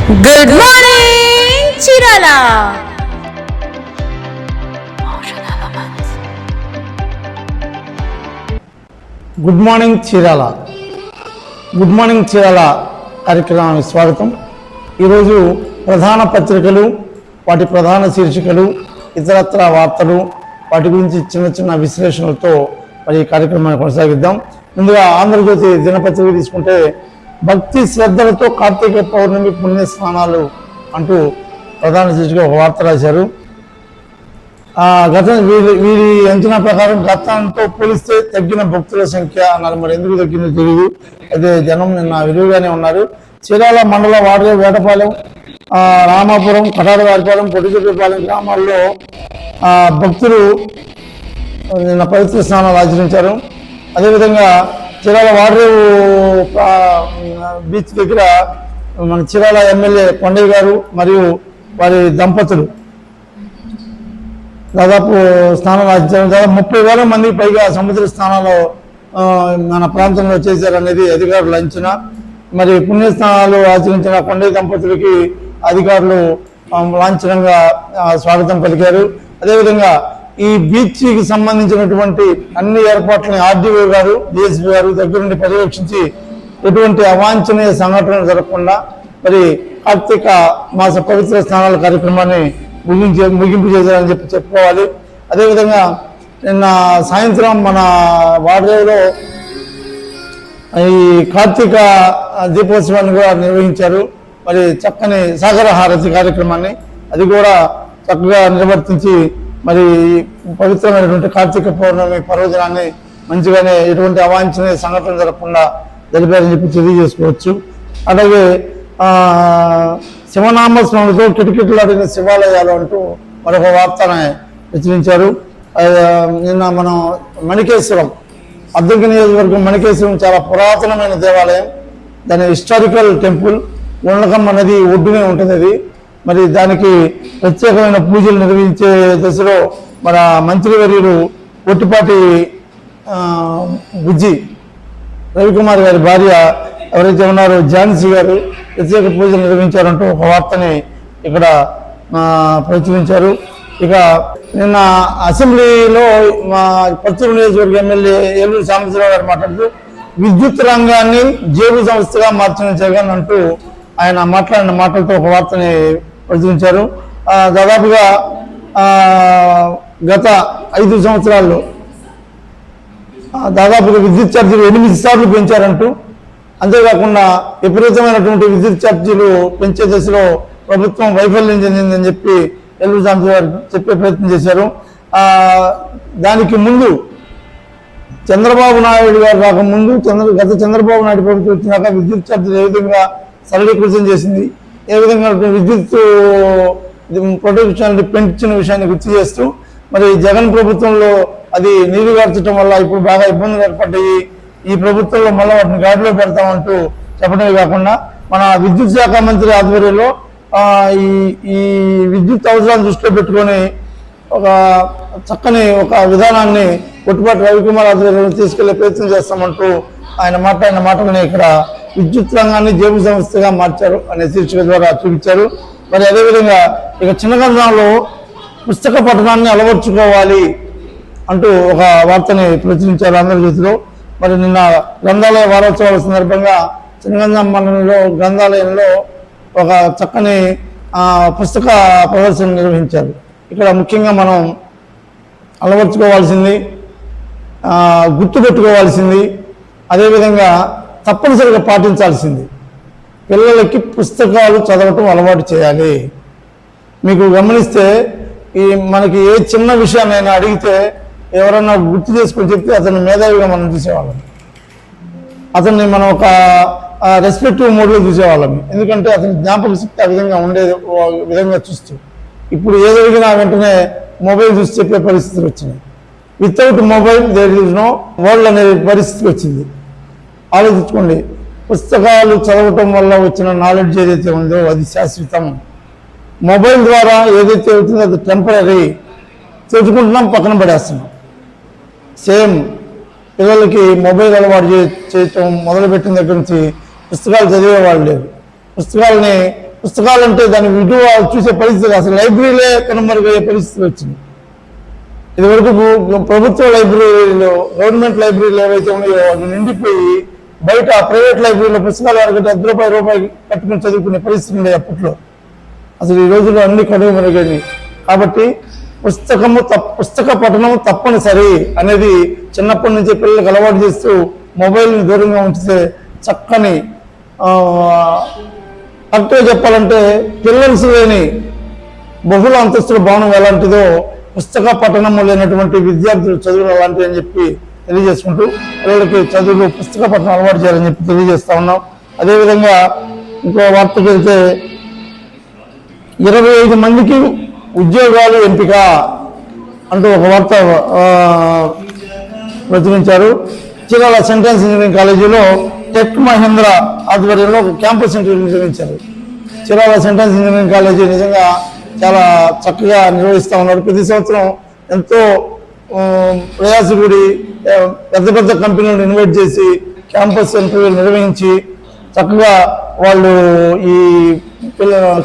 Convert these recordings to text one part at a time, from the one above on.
Good morning Chirala. Good morning Chirala. Good morning Chirala కార్యక్రమానికి స్వాగతం. ఈరోజు ప్రధాన పత్రికలు, వాటి ప్రధాన శీర్షికలు, ఇతరత్ర వార్తలు, వాటి గురించి చిన్న చిన్న విశ్లేషణలతో మరి ఈ కార్యక్రమాన్ని కొనసాగిద్దాం. ముందుగా ఆంధ్రజ్యోతి దినపత్రిక తీసుకుంటే, భక్తి శ్రద్ధలతో కార్తీక పౌర్ణమి పుణ్య స్నానాలు అంటూ ప్రధాన శీర్షిక ఒక వార్త రాశారు. వీరి అంచనా ప్రకారం గతంతో పోలిస్తే తగ్గిన భక్తుల సంఖ్య అన్నారు. మరి ఎందుకు తగ్గిందో తెలియదు. అయితే జనం నిన్న విరివిగానే ఉన్నారు. చీరాల మండల వాడరే వేటపాలెం, రామాపురం, కటారవారిపాలెం, పొట్టిచెట్టిపాలెం గ్రామాల్లో భక్తులు నిన్న పవిత్ర స్నానాలు ఆచరించారు. అదేవిధంగా చీరాల వాడరేవు బీచ్ దగ్గర మన చీరాల ఎమ్మెల్యే కొండయ్య గారు మరియు వారి దంపతులు దాదాపు స్నానాలు ఆచరించారు. దాదాపు 30,000 మందికి పైగా సముద్ర స్నానాలు మన ప్రాంతంలో చేశారనేది అధికారుల అంచనా. మరి పుణ్యస్నానాలు ఆచరించిన కొండయ్య దంపతులకి అధికారులు లాంఛనంగా స్వాగతం పలికారు. అదేవిధంగా ఈ బీచ్కి సంబంధించినటువంటి అన్ని ఏర్పాట్లని ఆర్డీఓ గారు, డిఎస్పీ గారు దగ్గర నుండి పర్యవేక్షించి ఎటువంటి అవాంఛనీయ సంఘటనలు జరగకుండా మరి కార్తీక మాస పవిత్ర స్నానాల కార్యక్రమాన్ని ముగింపు చేశారని చెప్పుకోవాలి. అదేవిధంగా నిన్న సాయంత్రం మన వాడరేవులో ఈ కార్తీక దీపోత్సవాన్ని కూడా నిర్వహించారు. మరి చక్కని సాగర హారతి కార్యక్రమాన్ని అది కూడా చక్కగా నిర్వర్తించి మరి పవిత్రమైనటువంటి కార్తీక పౌర్ణమి పర్వదినాన్ని మంచిగానే ఎటువంటి అవాంఛనీయ సంఘటన జరగకుండా జరిపారని చెప్పి తెలియజేసుకోవచ్చు. అలాగే శివనామస్మరణతో కిటకిటలాడిన శివాలయాలు అంటూ మరొక వార్తను ప్రచురించారు. నిన్న మనం మణికేశ్వరం, అద్దంకి నియోజకవర్గం మణికేశ్వరం చాలా పురాతనమైన దేవాలయం. దాని హిస్టారికల్ టెంపుల్, ఉండకమ్మ నది ఒడ్డునే ఉంటుంది అది. మరి దానికి ప్రత్యేకమైన పూజలు నిర్వహించే దశలో మన మంత్రివర్యులు ఒట్టిపాటి బుజ్జి రవికుమార్ గారి భార్య ఎవరైతే ఉన్నారో ఝాన్సీ గారు ప్రత్యేక పూజలు నిర్వహించారంటూ ఒక వార్తని ఇక్కడ ప్రచురించారు. ఇక నిన్న అసెంబ్లీలో మా పచ్చూరు నియోజకవర్గ ఎమ్మెల్యే ఏలూరు సాంబశివరావు గారు మాట్లాడుతూ విద్యుత్ రంగాన్ని జేబు సంస్థగా మార్చిన జగన్ అంటూ ఆయన మాట్లాడిన మాటలతో ఒక వార్తని ప్రచురించారు. దాదాపుగా గత 5 సంవత్సరాల్లో దాదాపుగా విద్యుత్ ఛార్జీలు 8 సార్లు పెంచారంటూ, అంతేకాకుండా విపరీతమైనటువంటి విద్యుత్ ఛార్జీలు పెంచే దశలో ప్రభుత్వం వైఫల్యం చెందిందని చెప్పి ఎల్లు సాంబశివ గారు చెప్పే ప్రయత్నం చేశారు. దానికి ముందు చంద్రబాబు నాయుడు గారు రాకముందు గత చంద్రబాబు నాయుడు ప్రభుత్వం వచ్చినాక విద్యుత్ ఛార్జీలు ఏ విధంగా సరళీకృతం చేసింది, ఏ విధంగా విద్యుత్ ప్రొటెక్షన్ పెంచిన విషయాన్ని గుర్తు చేస్తూ మరి జగన్ ప్రభుత్వంలో అది నీరు గార్చడం వల్ల ఇప్పుడు బాగా ఇబ్బందులు ఏర్పడ్డాయి, ఈ ప్రభుత్వంలో మళ్ళీ వాటిని గాడిలో పెడతామంటూ చెప్పడమే కాకుండా మన విద్యుత్ శాఖ మంత్రి ఆధ్వర్యంలో ఈ విద్యుత్ అవసరాలను దృష్టిలో పెట్టుకొని ఒక చక్కని ఒక విధానాన్ని ఒట్టిపాటి రవికుమార్ ఆధ్వర్యంలో తీసుకెళ్లే ప్రయత్నం చేస్తామంటూ ఆయన మాట్లాడిన మాటలని ఇక్కడ విద్యుత్ రంగాన్ని జేబు సంస్థగా మార్చారు అనే శీర్షిక ద్వారా చూపించారు. మరి అదేవిధంగా ఇక చిన్నగంధంలో పుస్తక పఠనాన్ని అలవర్చుకోవాలి అంటూ ఒక వార్తని ప్రచురించారు ఆంధ్రజ్యోతిలో. మరి నిన్న గ్రంథాలయ వారోత్సవాల సందర్భంగా చిన్నగంధం మండలంలో గ్రంథాలయంలో ఒక చక్కని పుస్తక ప్రదర్శన నిర్వహించారు. ఇక్కడ ముఖ్యంగా మనం అలవర్చుకోవాల్సింది, గుర్తుపెట్టుకోవాల్సింది, అదేవిధంగా తప్పనిసరిగా పాటించాల్సింది పిల్లలకి పుస్తకాలు చదవటం అలవాటు చేయాలి. మీకు గమనిస్తే మనకి ఏ చిన్న విషయాన్నైనా అడిగితే ఎవరన్నా గుర్తు చేసుకొని చెప్తే అతని మేధావిగా మనం చూసేవాళ్ళం, అతన్ని మనం ఒక రెస్పెక్టివ్ మోడ్లో చూసేవాళ్ళం. ఎందుకంటే అతని జ్ఞాపక శక్తి ఆ విధంగా ఉండేది విధంగా చూస్తూ. ఇప్పుడు ఏదడిగినా వెంటనే మొబైల్ చూసి చెప్పే పరిస్థితులు వచ్చినాయి. Without mobile there is no world అనే పరిస్థితి వచ్చింది. ఆలోచించుకోండి, పుస్తకాలు చదవటం వల్ల వచ్చిన నాలెడ్జ్ ఏదైతే ఉందో అది శాశ్వతం. మొబైల్ ద్వారా ఏదైతే అవుతుందో అది టెంపరీ, తెలుసుకుంటున్నాం, పక్కన పడేస్తున్నాం. సేమ్ పిల్లలకి మొబైల్ అలవాటు చేయటం మొదలుపెట్టిన దగ్గర నుంచి పుస్తకాలు చదివేవాళ్ళు లేరు. పుస్తకాలని పుస్తకాలంటే దాని విలువ చూసే పరిస్థితి, అసలు లైబ్రరీలే కనుమరుగయ్యే పరిస్థితి వచ్చింది. ఇదివరకు ప్రభుత్వ లైబ్రరీలో, గవర్నమెంట్ లైబ్రరీలు ఏవైతే ఉన్నాయో అవి నిండిపోయి బయట ప్రైవేట్ లైబ్రరీలో పుస్తకాలు అరగంటే రూపాయి కట్టుకుని చదువుకునే పరిస్థితి ఉండేది అప్పట్లో. అసలు ఈ రోజుల్లో అన్ని కనుమరుగైనవి. కాబట్టి పుస్తక పఠనం తప్పనిసరి అనేది చిన్నప్పటి నుంచి పిల్లలకు అలవాటు చేస్తూ మొబైల్ని దూరంగా ఉంచితే చక్కని, కరెక్ట్గా చెప్పాలంటే పిల్లల్స్ లేని బహుళ అంతస్తుల భవనం ఎలాంటిదో పుస్తక పఠనము లేనటువంటి విద్యార్థులు చదువులు అలాంటివి అని చెప్పి తెలియజేసుకుంటూ పిల్లలకి చదువులు పుస్తక పఠనం అలవాటు చేయాలని చెప్పి తెలియజేస్తా ఉన్నాం. అదేవిధంగా ఇంకో వార్తకి వెళ్తే 25 మందికి ఉద్యోగాలు ఎంపిక అంటూ ఒక వార్త ప్రచురించారు. చీరాల సెంట్రల్ ఇంజనీరింగ్ కాలేజీలో టెక్ మహేంద్ర ఆధ్వర్యంలో ఒక క్యాంపస్ ఇంటర్వ్యూ నిర్వహించారు. చీరాల సెంట్రల్ ఇంజనీరింగ్ కాలేజీ నిజంగా చాలా చక్కగా నిర్వహిస్తూ ఉన్నారు. ప్రతి సంవత్సరం ఎంతో ప్రయాసపడి పెద్ద పెద్ద కంపెనీలను ఇన్వైట్ చేసి క్యాంపస్ ఇంటర్వ్యూలు నిర్వహించి చక్కగా వాళ్ళు ఈ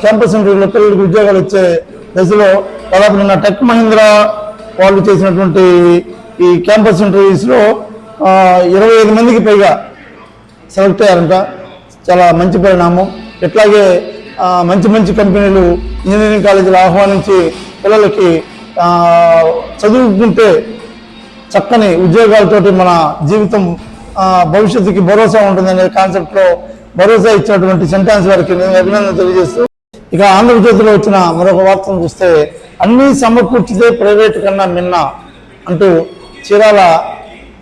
క్యాంపస్ ఇంటర్వ్యూలో పిల్లలకు ఉద్యోగాలు వచ్చే దశలో దాదాపు నిన్న టెక్ మహేంద్ర వాళ్ళు చేసినటువంటి ఈ క్యాంపస్ ఇంటర్వ్యూస్లో 25 మందికి పైగా సెలెక్ట్ అయ్యారంట. చాలా మంచి పరిణామం. ఇట్లాగే మంచి మంచి కంపెనీలు ఇంజనీరింగ్ కాలేజీలు ఆహ్వానించి పిల్లలకి చదువుకుంటే చక్కని ఉద్యోగాలతోటి మన జీవితం భవిష్యత్తుకి భరోసా ఉంటుందనే కాన్సెప్ట్లో భరోసా ఇచ్చినటువంటి సెంటాన్స్ వారికి నేను అభినందన తెలియజేస్తూ, ఇక ఆంధ్రజ్యోతిలో వచ్చిన మరొక వార్తను చూస్తే అన్నీ సమకూర్చితే ప్రైవేట్ కన్నా మిన్న అంటూ చీరాల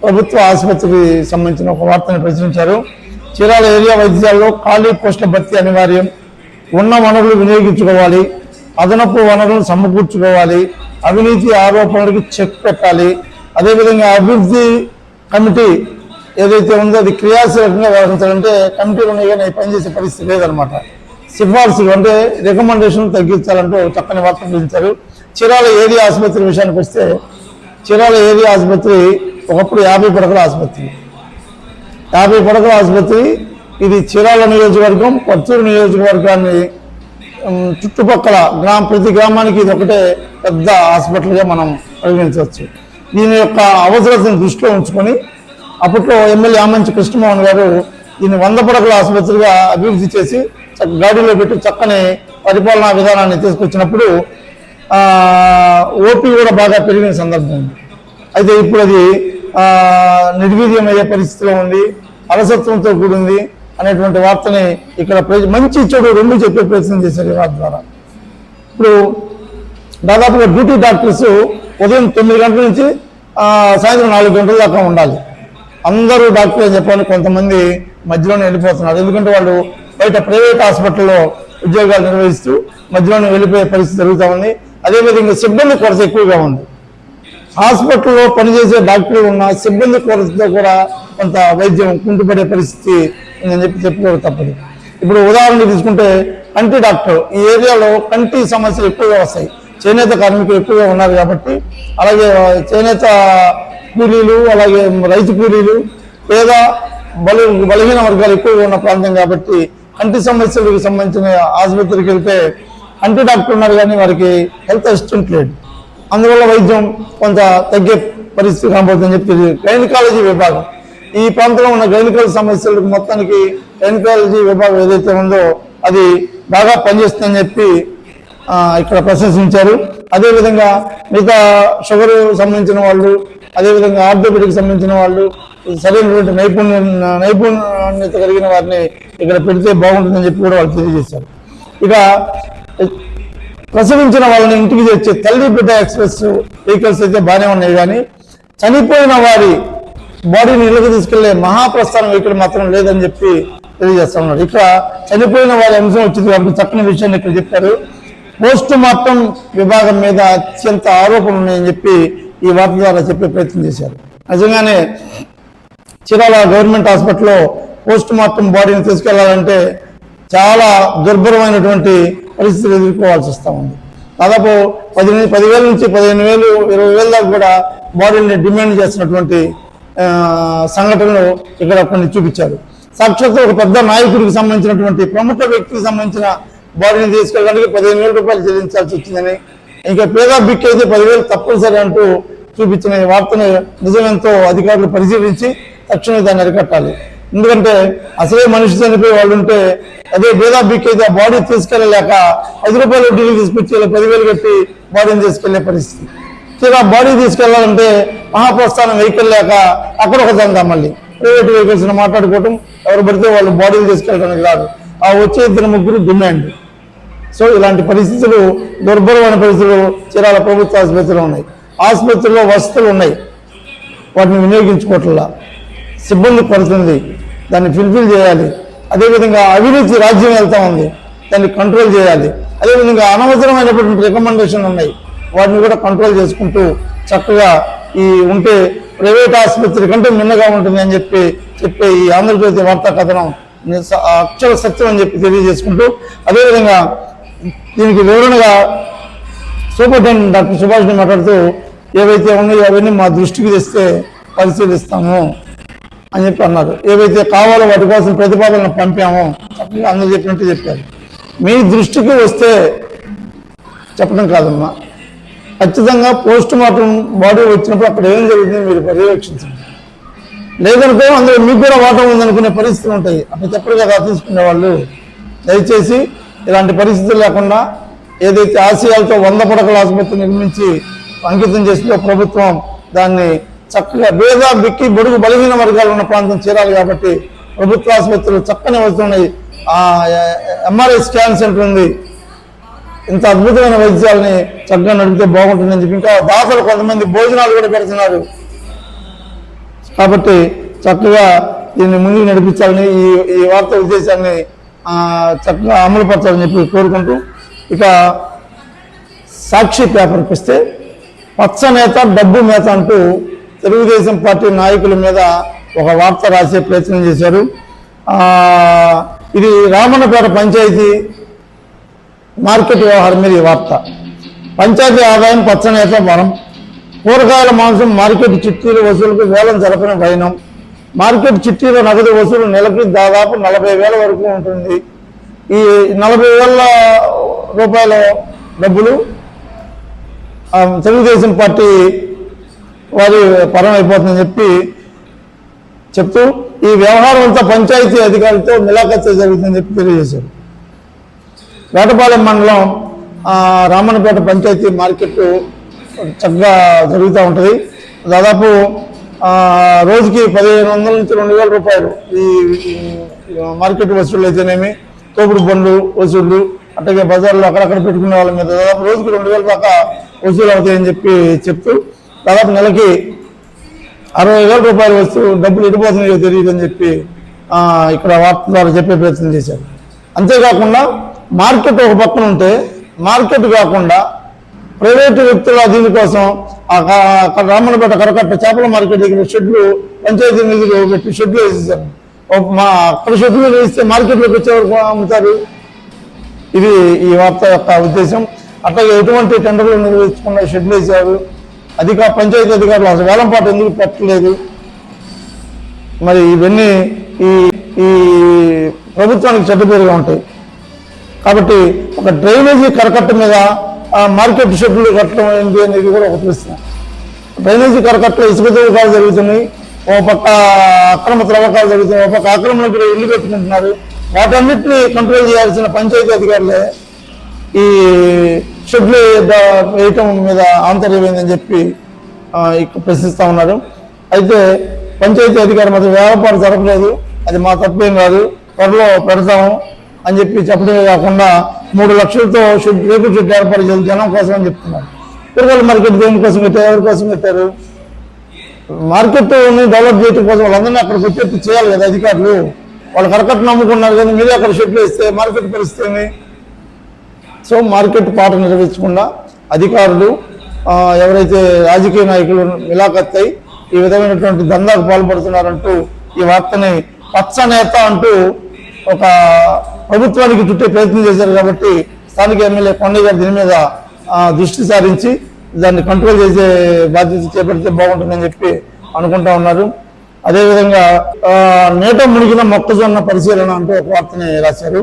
ప్రభుత్వ ఆసుపత్రికి సంబంధించిన ఒక వార్తను ప్రచురించారు. చీరాల ఏరియా వైద్యాల్లో ఖాళీ పోస్టుల భర్తీ అనివార్యం, ఉన్న వనరులు వినియోగించుకోవాలి, అదనపు వనరులను సమకూర్చుకోవాలి, అవినీతి ఆరోపణలకు చెక్ పెట్టాలి, అదేవిధంగా అభివృద్ధి కమిటీ ఏదైతే ఉందో అది క్రియాశీలకంగా వ్యవహరించాలంటే కమిటీలు ఉన్నాయి కానీ పనిచేసే పరిస్థితి లేదనమాట. సిఫార్సులు అంటే రికమెండేషన్ తగ్గించాలంటూ చక్కని వార్త ప్రకటించారు. చీరాల ఏరియా ఆసుపత్రి విషయానికి వస్తే చీరాల ఏరియా ఆసుపత్రి ఒకప్పుడు 50 పడకల ఆసుపత్రి. 50 పడకల ఆసుపత్రి ఇది చీరాల నియోజకవర్గం, పత్తూరు నియోజకవర్గాన్ని చుట్టుపక్కల ప్రతి గ్రామానికి ఇది ఒకటే పెద్ద హాస్పిటల్గా మనం పరిగణించవచ్చు. దీని యొక్క అవసరతను దృష్టిలో ఉంచుకొని అప్పట్లో ఎమ్మెల్యే ఆమంచి కృష్ణమోహన్ గారు దీన్ని 100 పడకల ఆసుపత్రిగా అభివృద్ధి చేసి గాడిలో పెట్టి చక్కని పరిపాలనా విధానాన్ని తీసుకొచ్చినప్పుడు ఓపీ కూడా బాగా పెరిగిన సందర్భం ఉంది. అయితే ఇప్పుడు అది నిర్వీర్యమయ్యే పరిస్థితిలో ఉంది, అలసత్వంతో కూడింది అనేటువంటి వార్తని ఇక్కడ మంచి చెడు రెండు చెప్పే ప్రయత్నం చేశారు ఈ వార్త ద్వారా. ఇప్పుడు దాదాపుగా డ్యూటీ డాక్టర్స్ ఉదయం 9 గంటల నుంచి సాయంత్రం 4 గంటల దాకా ఉండాలి. అందరూ డాక్టర్లు అని చెప్పాలి, కొంతమంది మధ్యలోనే వెళ్ళిపోతున్నారు. ఎందుకంటే వాళ్ళు బయట ప్రైవేట్ హాస్పిటల్లో ఉద్యోగాలు నిర్వహిస్తూ మధ్యలోనే వెళ్ళిపోయే పరిస్థితి జరుగుతూ ఉంది. అదేవిధంగా సిబ్బంది కొరత ఎక్కువగా ఉంది. హాస్పిటల్లో పనిచేసే డాక్టర్లు ఉన్న సిబ్బంది కొరతతో కూడా కొంత వైద్యం కుంటుపడే పరిస్థితి ఉందని చెప్పుకోవడం తప్పదు. ఇప్పుడు ఉదాహరణ తీసుకుంటే కంటి డాక్టర్, ఈ ఏరియాలో కంటి సమస్యలు ఎక్కువగా వస్తాయి. చేనేత కార్మికులు ఎక్కువగా ఉన్నారు కాబట్టి, అలాగే చేనేత కూలీలు, అలాగే రైతు కూలీలు, పేద బలహీన వర్గాలు ఎక్కువగా ఉన్న ప్రాంతం కాబట్టి కంటి సమస్యలకు సంబంధించిన ఆసుపత్రికి వెళ్తే కంటి డాక్టర్ ఉన్నారు కానీ వారికి హెల్త్ అసిస్టెంట్ లేడు. అందువల్ల వైద్యం కొంత తగ్గే పరిస్థితి కనబడుతుందని చెప్పి గైనకాలజీ విభాగం, ఈ ప్రాంతంలో ఉన్న గైనకాలజీ సమస్యలకు మొత్తానికి గైనకాలజీ విభాగం ఏదైతే ఉందో అది బాగా పనిచేస్తుందని చెప్పి ఇక్కడ ప్రశంసించారు. అదేవిధంగా మిగతా షుగర్ సంబంధించిన వాళ్ళు, అదేవిధంగా ఆర్థోపెడిక్ సంబంధించిన వాళ్ళు సరైనటువంటి నైపుణ్యత కలిగిన వారిని ఇక్కడ పెడితే బాగుంటుందని చెప్పి కూడా వాళ్ళు తెలియజేశారు. ఇక ప్రసవించిన వాళ్ళని ఇంటికి తెచ్చే తల్లి బిడ్డ ఎక్స్ప్రెస్ వెహికల్స్ అయితే బాగానే ఉన్నాయి, కానీ చనిపోయిన వారి బాడీని ఇళ్ళకి తీసుకెళ్లే మహాప్రస్థానం వెహికల్ మాత్రం లేదని చెప్పి తెలియజేస్తా ఉన్నారు. ఇక్కడ చనిపోయిన వారి అంశం వచ్చింది కాబట్టి చక్కని విషయాన్ని ఇక్కడ చెప్పారు. పోస్ట్ మార్టం విభాగం మీద అత్యంత ఆరోపణలు ఉన్నాయని చెప్పి ఈ వార్త ద్వారా చెప్పే ప్రయత్నం చేశారు. నిజంగానే చీరాల గవర్నమెంట్ హాస్పిటల్లో పోస్ట్ మార్టం బాడీని తీసుకెళ్లాలంటే చాలా దుర్భరమైనటువంటి పరిస్థితులు ఎదుర్కోవాల్సి వస్తూ ఉంది. దాదాపు 10,000 నుంచి 15,000, 20,000 దాకా కూడా బాడీని డిమాండ్ చేస్తున్నటువంటి సంఘటనలు ఇక్కడ కొన్ని చూపించారు. సాక్షాత్ ఒక పెద్ద నాయకుడికి సంబంధించినటువంటి ప్రముఖ వ్యక్తికి సంబంధించిన బాడీని తీసుకెళ్ళడానికి 15,000 రూపాయలు చెల్లించాల్సి వచ్చిందని, ఇంకా పేద బిక్కి అయితే 10,000 తప్పనిసరి అంటూ చూపించిన ఈ వార్తను నిజమెంతో అధికారులు పరిశీలించి తక్షణమే దాన్ని అరికట్టాలి. ఎందుకంటే అసలే మనిషి చనిపోయి వాళ్ళు ఉంటే అదే పేద బిక్కి అయితే ఆ బాడీ తీసుకెళ్ళలేక 10 రూపాయలు వడ్డీలు తీసుకొచ్చి 10,000 కట్టి బాడీని తీసుకెళ్లే పరిస్థితి. తీరా బాడీ తీసుకెళ్లాలంటే మహాప్రస్థానం వెహికల్ లేక అక్కడ ఒక దందా, మళ్ళీ ప్రైవేట్ వెహికల్స్ మాట్లాడుకోవటం, ఎవరు పడితే వాళ్ళు బాడీలు తీసుకెళ్ళడానికి రాదు. ఆ వచ్చే 2-3 డిమాండ్. సో ఇలాంటి పరిస్థితులు, దుర్భరమైన పరిస్థితులు చీరాల ప్రభుత్వ ఆసుపత్రిలో ఉన్నాయి. ఆసుపత్రిలో వసతులు ఉన్నాయి, వాటిని వినియోగించుకోవట్లా, సిబ్బంది కొరతుంది, దాన్ని ఫుల్ఫిల్ చేయాలి. అదేవిధంగా అవినీతి రాజ్యం వెళ్తా ఉంది, దాన్ని కంట్రోల్ చేయాలి. అదేవిధంగా అనవసరమైనటువంటి రికమెండేషన్లు ఉన్నాయి, వాటిని కూడా కంట్రోల్ చేసుకుంటూ చక్కగా ఈ ఉంటే ప్రైవేట్ ఆసుపత్రి కంటే మిన్నగా ఉంటుంది అని చెప్పే ఈ ఆంధ్రజ్యోతి వార్తా కథనం అక్షర సత్యం అని చెప్పి తెలియజేసుకుంటూ, అదేవిధంగా దీనికి వివరణగా సూపరింటెండెంట్ డాక్టర్ సుభాష్ మాట్లాడుతూ ఏవైతే ఉన్నాయో అవన్నీ మా దృష్టికి తెస్తే పరిశీలిస్తాము అని చెప్పి అన్నారు. ఏవైతే కావాలో వాటి కోసం ప్రతిపాదనలు పంపామో చక్కగా అందరూ చెప్పినట్టు చెప్పారు. మీ దృష్టికి వస్తే చెప్పడం కాదమ్మా, ఖచ్చితంగా పోస్ట్ మార్టం బాడీ వచ్చినప్పుడు అక్కడ ఏం జరుగుతుంది మీరు పర్యవేక్షించండి. లేదనుకో అందులో మీకు కూడా వాటం ఉందనుకునే పరిస్థితులు ఉంటాయి, అప్పుడు చెప్పరు కదా తీసుకునే వాళ్ళు. దయచేసి ఇలాంటి పరిస్థితులు లేకుండా ఏదైతే ఆశయాలతో 100 పడకల ఆసుపత్రి నిర్మించి అంకితం చేసిందో ప్రభుత్వం, దాన్ని చక్కగా పేద బిక్కి బడుగు బలహీన వర్గాలు ఉన్న ప్రాంతం చేరాలి కాబట్టి ప్రభుత్వ ఆసుపత్రులు చక్కని వస్తున్నాయి. ఎంఆర్ఐ స్కాన్ సెంటర్ ఉంది, ఇంత అద్భుతమైన వైద్యాలని చక్కగా నడిపితే బాగుంటుందని చెప్పి ఇంకా దాతలు కొంతమంది భోజనాలు కూడా పెడుతున్నారు. కాబట్టి చక్కగా దీన్ని ముందుకు నడిపించాలని, ఈ వార్త ఉద్దేశాన్ని చక్కగా అమలు పరచాలని చెప్పి కోరుకుంటూ, ఇక సాక్షి పేపర్కి వస్తే పచ్చ నేత డబ్బు మేత అంటూ తెలుగుదేశం పార్టీ నాయకుల మీద ఒక వార్త రాసే ప్రయత్నం చేశారు. ఇది రామన్నపేట పంచాయతీ మార్కెట్ వ్యవహారం మీద ఈ వార్త. పంచాయతీ ఆదాయం పచ్చనేత వరం, కూరగాయల మాంసం మార్కెట్ చిట్టీల వసూలుకు వేలం జరపని వైనం. మార్కెట్ చిట్టీల నగదు వసూలు నెలకి దాదాపు 40,000 వరకు ఉంటుంది. ఈ 40,000 రూపాయల డబ్బులు తెలుగుదేశం పార్టీ వారి పరం అయిపోతుందని చెప్తూ ఈ వ్యవహారం అంతా పంచాయతీ అధికారులతో మిలాఖత్తు జరుగుతుందని చెప్పి తెలియజేశారు. వేటపాలెం మండలం రామన్నపేట పంచాయతీ మార్కెట్ చక్కగా జరుగుతూ ఉంటుంది. దాదాపు రోజుకి 1,500 నుంచి 2,000 రూపాయలు ఈ మార్కెట్ వసూళ్ళు అయితేనేమి, తోపుడు బండ్లు వసూళ్ళు, అట్లాగే బజార్లో అక్కడక్కడ పెట్టుకునే వాళ్ళ మీద దాదాపు రోజుకి 2,000 దాకా వసూలు అవుతాయని చెప్తూ దాదాపు నెలకి 60,000 రూపాయలు డబ్బులు ఎడిపోతున్నాయో తెలియదని చెప్పి ఇక్కడ వార్త ద్వారా చెప్పే ప్రయత్నం చేశారు. అంతేకాకుండా మార్కెట్ ఒక పక్కన ఉంటే మార్కెట్ కాకుండా ప్రైవేటు వ్యక్తుల దీనికోసం రామన్నపేట కరకట్ట చేపల మార్కెట్ దగ్గర షెడ్లు పంచాయతీ నిధులు పెట్టి షెడ్లు వేసేసారు. అక్కడ షెడ్లు వేస్తే మార్కెట్లోకి వచ్చేవరకు అమ్ముతారు. ఇది ఈ వార్త యొక్క ఉద్దేశం. అట్లాగే ఎటువంటి టెండర్లు నిర్వహించకుండా షెడ్లు వేసారు. పంచాయతీ అధికారులు అసలు వేలంపాటు ఎందుకు పెట్టలేదు? మరి ఇవన్నీ ఈ ప్రభుత్వానికి చెడ్డ పేరుగా ఉంటాయి. కాబట్టి ఒక డ్రైనేజీ కరకట్ట మీద మార్కెట్ షెడ్లు కట్టడం ఏంటి అనేది కూడా ఒక ప్రశ్న. డ్రైనేజీ కరకట్టలో ఇసుక తవ్వకాలు జరుగుతున్నాయి, ఓ పక్క అక్రమ త్రవ్వకాలు జరుగుతున్నాయి, ఒక పక్క ఆక్రమణకు ఇల్లు పెట్టుకుంటున్నారు. వాటన్నిటిని కంట్రోల్ చేయాల్సిన పంచాయతీ అధికారులే ఈ షెడ్లు వేయటం మీద ఆంతర్యమైందని చెప్పి ప్రశ్నిస్తూ ఉన్నారు. అయితే పంచాయతీ అధికారి మాత్రం వ్యాపారం జరగలేదు, అది మా తప్పేం కాదు, త్వరలో పెడతాము అని చెప్పడమే కాకుండా 3 లక్షలతో రేకుల షెడ్ ఏర్పాటు చేయాలి జనం కోసం అని చెప్తున్నారు. కూరగాయల మార్కెట్ దేనికోసం పెట్టారు, ఎవరి కోసం పెట్టారు? మార్కెట్ని డెవలప్ చేయడం కోసం వాళ్ళందరినీ అక్కడికి వచ్చేట్టు చేయాలి కదా అధికారులు. వాళ్ళు కరకట్టు నమ్ముకున్నారు కానీ మీరే అక్కడ షెడ్లు వేస్తే మార్కెట్ పరిస్థితి. సో మార్కెట్ పాట నిర్వహించకుండా అధికారులు ఎవరైతే రాజకీయ నాయకులు మిలాఖత్తై ఈ విధమైనటువంటి దందాకు పాల్పడుతున్నారంటూ ఈ వార్తని పచ్చ నేత అంటూ ఒక ప్రభుత్వానికి చుట్టే ప్రయత్నం చేశారు. కాబట్టి స్థానిక ఎమ్మెల్యే కొండయ్య గారు దీని మీద దృష్టి సారించి దాన్ని కంట్రోల్ చేసే బాధ్యత చేపడితే బాగుంటుందని చెప్పి అనుకుంటా ఉన్నారు. అదేవిధంగా నీట మునిగిన మొక్కజొన్న పరిశీలన అంటూ ఒక వార్తని రాశారు.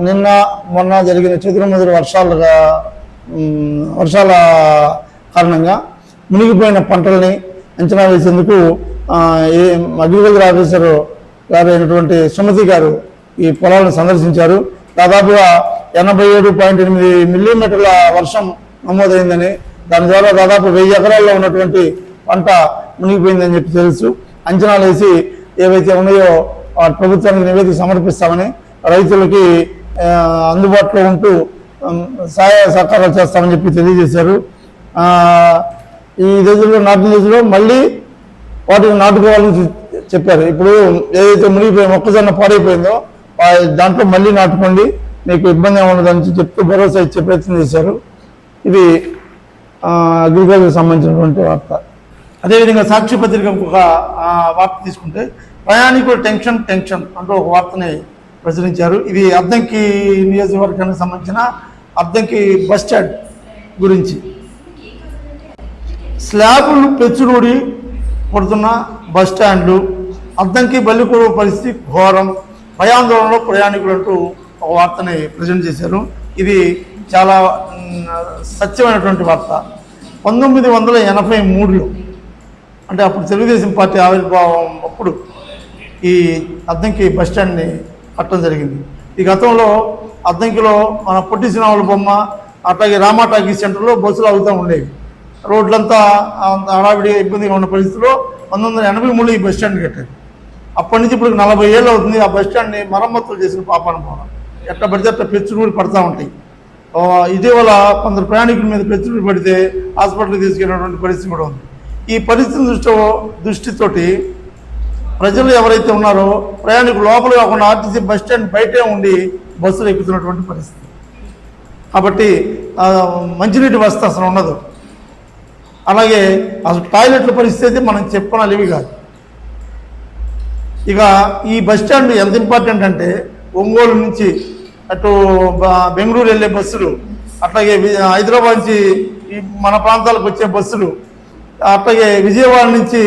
నిన్న మొన్న జరిగిన చెదురుమదురు వర్షాల కారణంగా మునిగిపోయిన పంటల్ని అంచనా వేసేందుకు అగ్రికల్చర్ ఆఫీసర్ గారు అయినటువంటి సుమతి గారు ఈ పొలాలను సందర్శించారు. దాదాపుగా 87.8 మిల్లీమీటర్ల వర్షం నమోదైందని, దాని ద్వారా దాదాపు 1000 ఎకరాల్లో ఉన్నటువంటి పంట మునిగిపోయిందని చెప్పి తెలుసు. అంచనాలు వేసి ఏవైతే ఉన్నాయో ప్రభుత్వానికి నివేదిక సమర్పిస్తామని, రైతులకి అందుబాటులో ఉంటూ సహాయ సహకారాలు చేస్తామని చెప్పి తెలియజేశారు. ఈ దశలో నాటిన దశలో మళ్ళీ వాటిని నాటుకోవాలని చెప్పారు. ఇప్పుడు ఏదైతే మునిగిపోయి మొక్కజొన్న పాడైపోయిందో దాంట్లో మళ్ళీ నాటుకోండి, మీకు ఇబ్బంది ఉండదని చెప్తూ భరోసా ఇచ్చే ప్రయత్నం చేశారు. ఇది అగ్రికల్చర్కి సంబంధించినటువంటి వార్త. అదేవిధంగా సాక్షి పత్రిక ఒక వార్త తీసుకుంటే ప్రయాణికుల టెన్షన్ అంటూ ఒక వార్తని ప్రచురించారు. ఇది అద్దంకి నియోజకవర్గానికి సంబంధించిన అద్దంకి బస్ స్టాండ్ గురించి. స్లాబులు పెచ్చురుడి పడుతున్న బస్ స్టాండ్లు, అద్దంకి బల్లికూరు పరిస్థితి ఘోరం, భయాందోళనలో ప్రయాణికులు అంటూ ఒక వార్తని ప్రజెంట్ చేశారు. ఇది చాలా సత్యమైనటువంటి వార్త. 1983లో అంటే అప్పుడు తెలుగుదేశం పార్టీ ఆవిర్భావం అప్పుడు ఈ అద్దంకి బస్ స్టాండ్ని కట్టడం జరిగింది. ఈ గతంలో అద్దంకిలో మన పొట్టి సినిమాల బొమ్మ, అట్లాగే రామా టాకీ సెంటర్లో బస్సులు అవుతూ ఉండేవి. రోడ్లంతా హడావిడిగా ఇబ్బందిగా ఉన్న పరిస్థితిలో 1983లో ఈ బస్ స్టాండ్ కట్టారు. అప్పటి నుంచి ఇప్పుడు 40 ఏళ్ళు అవుతుంది. ఆ బస్ స్టాండ్ని మరమ్మతులు చేసిన పాపాన పోవడం, ఎట్లా పడితే అట్లా పెచ్చులు పడుతూ ఉంటాయి. ఇటీవల కొందరు ప్రయాణికుల మీద పెచ్చులు పడితే హాస్పిటల్కి తీసుకెళ్ళినటువంటి పరిస్థితి కూడా ఉంది. ఈ పరిస్థితి దృష్టితోటి ప్రజలు ఎవరైతే ఉన్నారో ప్రయాణికులు లోపల కాకుండా ఆర్టీసీ బస్ స్టాండ్ బయటే ఉండి బస్సులు ఎక్కుతున్నటువంటి పరిస్థితి. కాబట్టి మంచినీటి వసతి అసలు ఉండదు. అలాగే అసలు టాయిలెట్ల పరిస్థితి మనం చెప్పనలేవి కాదు. ఇక ఈ బస్ స్టాండ్ ఎంత ఇంపార్టెంట్ అంటే ఒంగోలు నుంచి అటు బెంగళూరు వెళ్ళే బస్సులు, అట్లాగే హైదరాబాద్ నుంచి మన ప్రాంతాలకు వచ్చే బస్సులు, అట్లాగే విజయవాడ నుంచి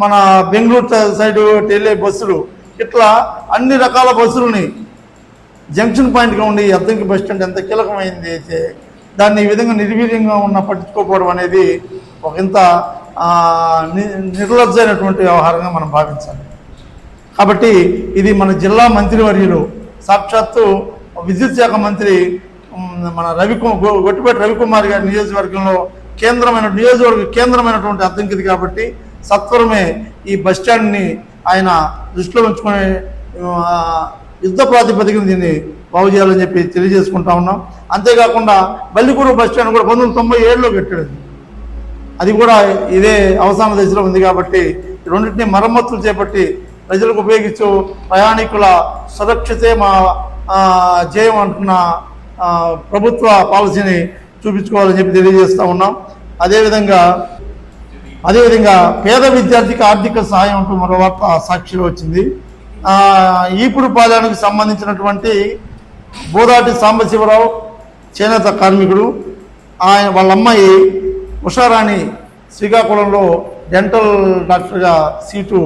మన బెంగళూరు సైడ్ వెళ్ళే బస్సులు, ఇట్లా అన్ని రకాల బస్సులని జంక్షన్ పాయింట్గా ఉండి అద్దంకి బస్ స్టాండ్ ఎంత కీలకమైంది అయితే దాన్ని ఈ విధంగా నిర్వీర్యంగా పట్టించుకోకపోవడం అనేది ఒక ఇంత నిర్లజ్జైనటువంటి వ్యవహారంగా మనం భావించాలి. కాబట్టి ఇది మన జిల్లా మంత్రివర్యులు సాక్షాత్తు విద్యుత్ శాఖ మంత్రి మన గొట్టిపేట రవికుమార్ గారి నియోజకవర్గంలో కేంద్రమైనటువంటి అద్దంకిది కాబట్టి సత్వరమే ఈ బస్ స్టాండ్ని ఆయన దృష్టిలో ఉంచుకునే యుద్ధ ప్రాతిపదికన దీన్ని బాగు చేయాలని చెప్పి తెలియజేసుకుంటా ఉన్నాం. అంతేకాకుండా బల్లికూరు బస్ స్టాండ్ కూడా 1997లో కట్టాడు. అది కూడా ఇదే అవసాన దశలో ఉంది. కాబట్టి రెండింటినీ మరమ్మతులు చేపట్టి ప్రజలకు ఉపయోగించు ప్రయాణికుల సురక్షితే మా జయం అంటున్న ప్రభుత్వ పాలసీని చూపించుకోవాలని చెప్పి తెలియజేస్తూ ఉన్నాం. అదేవిధంగా పేద విద్యార్థికి ఆర్థిక సహాయం అంటూ మరో వార్త సాక్షిలో వచ్చింది. ఈపుడు పాలనకు సంబంధించినటువంటి బోదాటి సాంబశివరావు చేనేత కార్మికుడు, వాళ్ళ అమ్మాయి ఉషారాణి శ్రీకాకుళంలో డెంటల్ డాక్టర్గా సీటు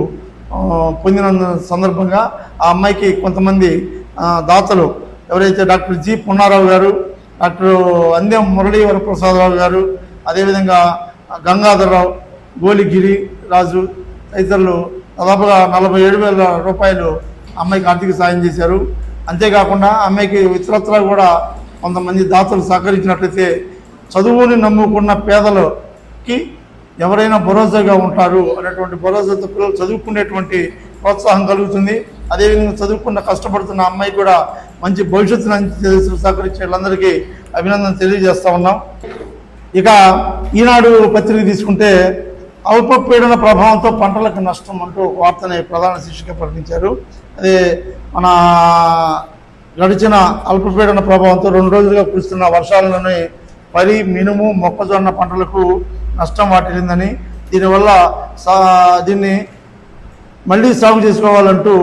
పొందిన సందర్భంగా ఆ అమ్మాయికి కొంతమంది దాతలు ఎవరైతే డాక్టర్ జి పున్నారావు గారు, డాక్టర్ అందెం మురళీవర ప్రసాదరావు గారు, అదేవిధంగా గంగాధరరావు, గోలిగిరి రాజు తదితరులు దాదాపుగా 47,000 రూపాయలు అమ్మాయికి ఆర్థిక సాయం చేశారు. అంతేకాకుండా అమ్మాయికి ఇతరత్రా కూడా కొంతమంది దాతలు సహకరించినట్లయితే చదువుని నమ్ముకున్న పేదలకి ఎవరైనా భరోసాగా ఉంటారు అనేటువంటి భరోసాతో పిల్లలు చదువుకునేటువంటి ప్రోత్సాహం కలుగుతుంది. అదేవిధంగా చదువుకున్న కష్టపడుతున్న అమ్మాయి కూడా మంచి భవిష్యత్తును సహకరించే వాళ్ళందరికీ అభినందన తెలియజేస్తూ ఉన్నాం. ఇక ఈనాడు పత్రిక తీసుకుంటే అల్పపీడన ప్రభావంతో పంటలకు నష్టం అంటూ వార్తని ప్రధాన శీర్షిక ప్రకటించారు. అదే మన గడిచిన అల్పపీడన ప్రభావంతో 2 రోజులుగా కురుస్తున్న వర్షాలలోనే వరి, మినుము, మొక్కజొన్న పంటలకు నష్టం వాటిల్లిందని, దీనివల్ల దీన్ని మళ్ళీ సాగు చేసుకోవాలంటూ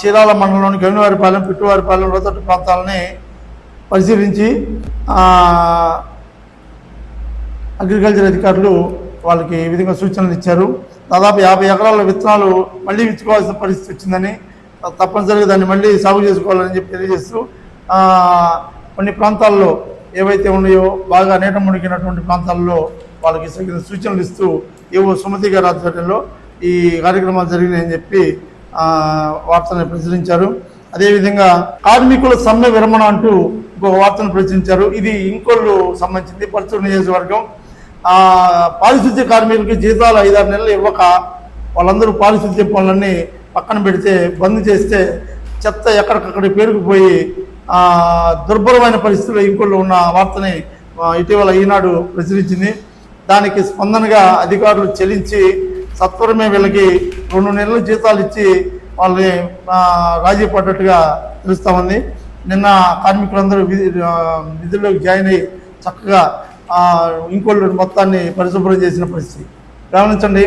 చీరాల మండలంలోని గవినవారిపాలెం, పిట్టువారిపాలెం, లోతట్టు ప్రాంతాలని పరిశీలించి అగ్రికల్చర్ అధికారులు వాళ్ళకి ఈ విధంగా సూచనలు ఇచ్చారు. దాదాపు 50 ఎకరాల విత్తనాలు మళ్ళీ విత్తుకోవాల్సిన పరిస్థితి వచ్చిందని, తప్పనిసరిగా దాన్ని మళ్ళీ సాగు చేసుకోవాలని చెప్పి తెలియజేస్తూ కొన్ని ప్రాంతాల్లో ఏవైతే ఉన్నాయో బాగా నీట మునిగినటువంటి ప్రాంతాల్లో వాళ్ళకి సూచనలు ఇస్తూ ఏవో సుమతి గారి ఆధ్వర్యంలో ఈ కార్యక్రమాలు జరిగినాయని చెప్పి వార్తను ప్రచురించారు. అదేవిధంగా కార్మికుల సమ్మె విరమణ అంటూ ఇంకొక వార్తను ప్రచురించారు. ఇది ఇంకోళ్ళు సంబంధించింది. పర్చూరు నియోజకవర్గం పారిశుద్ధ్య కార్మికులకి జీతాలు 5-6 నెలలు ఇవ్వక వాళ్ళందరూ పారిశుద్ధ్య పనులన్నీ పక్కన పెడితే బంద్ చేస్తే చెత్త ఎక్కడికక్కడ పేరుకుపోయి దుర్భరమైన పరిస్థితుల్లో ఇంకోళ్ళు ఉన్న వార్తని ఇటీవల ఈనాడు ప్రచురించింది. దానికి స్పందనగా అధికారులు చెల్లించి సత్వరమే వీళ్ళకి 2 నెలలు జీతాలు ఇచ్చి వాళ్ళని రాజీ పడ్డట్టుగా తెలుస్తూ ఉంది. నిన్న కార్మికులందరూ విధుల్లోకి జాయిన్ అయ్యి చక్కగా ఇంకోళ్ళు మొత్తాన్ని పరిశుభ్రం చేసిన పరిస్థితి గమనించండి.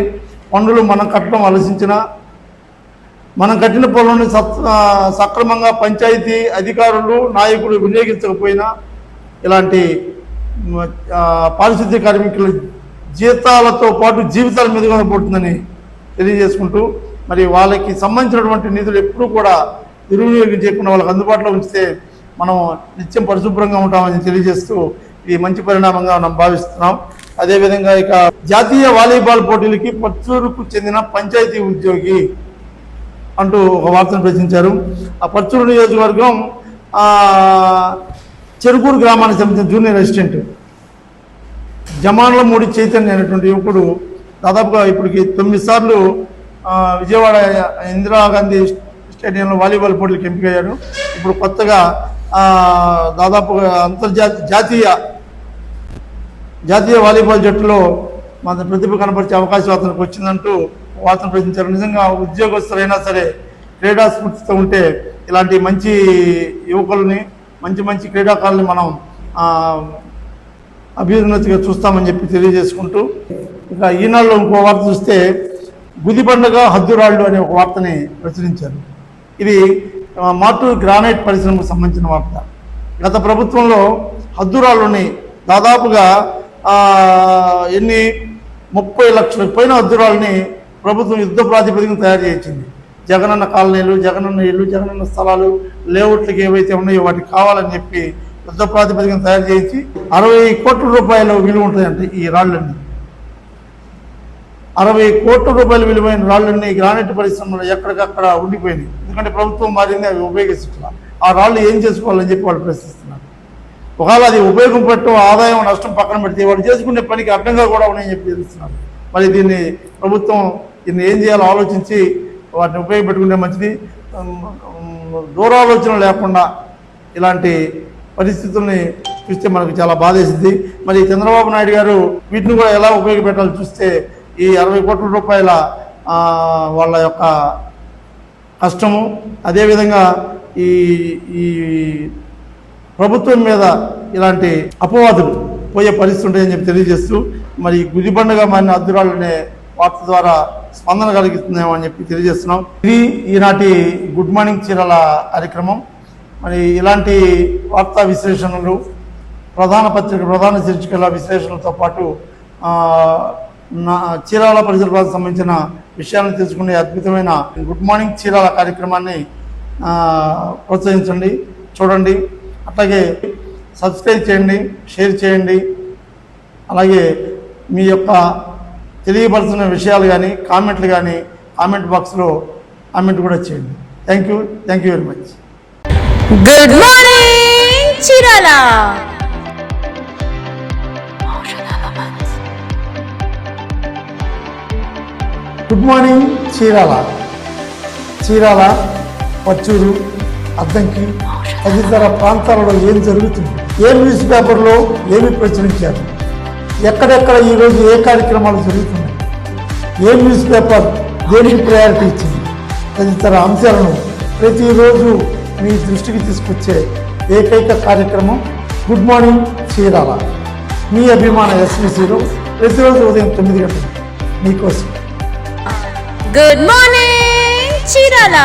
పన్నులు మనం కట్టడం ఆలోచించినా మనం కట్టిన పనులను సక్రమంగా పంచాయతీ అధికారులు నాయకులు వినియోగించకపోయినా ఇలాంటి పారిశుద్ధ్య కార్మికుల జీతాలతో పాటు జీవితాల మీదుగా పడుతుందని తెలియజేసుకుంటూ మరి వాళ్ళకి సంబంధించినటువంటి నిధులు ఎప్పుడూ కూడా దుర్వినియోగం చేయకుండా వాళ్ళకి అందుబాటులో ఉంచితే మనం నిత్యం పరిశుభ్రంగా ఉంటామని తెలియజేస్తూ ఇది మంచి పరిణామంగా మనం భావిస్తున్నాం. అదేవిధంగా ఇక జాతీయ వాలీబాల్ పోటీలకి పర్చూరుకు చెందిన పంచాయతీ ఉద్యోగి అంటూ ఒక వార్తను ప్రచురించారు. ఆ పర్చూరు నియోజకవర్గం చెరుకూరు గ్రామానికి సంబంధించిన జూనియర్ అసిస్టెంట్ జమాన్లమూడి చైతన్య అనేటువంటి యువకుడు దాదాపుగా ఇప్పటికి 9 సార్లు విజయవాడ ఇందిరాగాంధీ స్టేడియంలో వాలీబాల్ పోటీలకు ఎంపికయ్యాడు. ఇప్పుడు కొత్తగా దాదాపుగా జాతీయ వాలీబాల్ జట్టులో మన ప్రతిభ కనపరిచే అవకాశం అతనికి వచ్చిందంటూ వార్తను ప్రశ్నించారు. నిజంగా ఉద్యోగస్తులైనా సరే క్రీడా స్ఫూర్తితో ఉంటే ఇలాంటి మంచి యువకులని మంచి క్రీడాకారుల్ని మనం అభ్యున్నతిగా చూస్తామని చెప్పి తెలియజేసుకుంటూ ఇక ఈనాడులో ఇంకో వార్త చూస్తే గుదిబండగ హద్దురాళ్ళు అనే ఒక వార్తని ప్రచురించారు. ఇది మార్టూరు గ్రానైట్ పరిశ్రమకు సంబంధించిన వార్త. గత ప్రభుత్వంలో హద్దురాళ్ళని దాదాపుగా 30 లక్షలకు పైన హద్దురాళ్ళని ప్రభుత్వం యుద్ధ ప్రాతిపదికన తయారు చేయించింది. జగనన్న కాలనీలు, జగనన్న ఇళ్ళు, జగనన్న స్థలాలు, లేఅవుట్లకి ఏవైతే ఉన్నాయో వాటికి కావాలని చెప్పి యుద్ధ ప్రాతిపదికన తయారు చేయించి 60 కోట్ల రూపాయల విలువ ఉంటాయంటే ఈ రాళ్ళన్నీ 60 కోట్ల రూపాయల విలువైన రాళ్ళన్నీ గ్రానైట్ పరిశ్రమలో ఎక్కడికక్కడ ఉండిపోయినాయి. ఎందుకంటే ప్రభుత్వం మారింది, అవి ఉపయోగిస్తున్నారు. ఆ రాళ్ళు ఏం చేసుకోవాలని చెప్పి వాళ్ళు ప్రశ్నిస్తున్నారు. ఒకవేళ అది ఉపయోగం పెట్టడం ఆదాయం నష్టం పక్కన పెడితే వాళ్ళు చేసుకునే పనికి అడ్డంగా కూడా ఉన్నాయని చెప్పి తెలుస్తున్నారు. మరి ప్రభుత్వం దీన్ని ఏం చేయాలో ఆలోచించి వాటిని ఉపయోగపెట్టుకుంటే మంచిది. దూరాలోచన లేకుండా ఇలాంటి పరిస్థితుల్ని చూస్తే మనకు చాలా బాధేసింది. మరి చంద్రబాబు నాయుడు గారు వీటిని కూడా ఎలా ఉపయోగపెట్టాలో చూస్తే ఈ 60 కోట్ల రూపాయల వాళ్ళ యొక్క కష్టము, అదేవిధంగా ఈ ప్రభుత్వం మీద ఇలాంటి అపవాదులు పోయే పరిస్థితి ఉంటాయని చెప్పి తెలియజేస్తూ మరి గుదిబండగా మారిన అద్దురాళ్ళనే వార్త ద్వారా స్పందన కలిగిస్తుందేమో అని చెప్పి తెలియజేస్తున్నాం. ఇది ఈనాటి గుడ్ మార్నింగ్ చీరాల కార్యక్రమం. మరి ఇలాంటి వార్తా విశ్లేషణలు, ప్రధాన శీర్షికల విశ్లేషణలతో పాటు చీరాల పరిసర ప్రాంతానికి సంబంధించిన విషయాలను తెలుసుకునే అద్భుతమైన గుడ్ మార్నింగ్ చీరాల కార్యక్రమాన్ని ప్రోత్సహించండి, చూడండి. అట్లాగే సబ్స్క్రైబ్ చేయండి, షేర్ చేయండి. అలాగే మీ యొక్క తెలియపరుస్తున్న విషయాలు కానీ కామెంట్లు కానీ కామెంట్ బాక్స్లో కామెంట్ కూడా చేయండి. Thank you very much. Good morning Chirala. Good morning Chirala, Parchur, Addanki తదితర ప్రాంతాలలో ఏం జరుగుతుంది, ఏ న్యూస్ పేపర్లో ఏమి ప్రచురించారు, ఎక్కడెక్కడ ఈరోజు ఏ కార్యక్రమాలు జరుగుతున్నాయి, ఏ న్యూస్ పేపర్ దేనికి ప్రయారిటీ ఇచ్చింది తదితర అంశాలను ప్రతిరోజు మీ దృష్టికి తీసుకొచ్చే ఏకైక కార్యక్రమం గుడ్ మార్నింగ్ చీరాల. మీ అభిమాన ఎస్బీసీలో ప్రతిరోజు ఉదయం 9 గంటలకు మీకోసం. Good morning Chirala.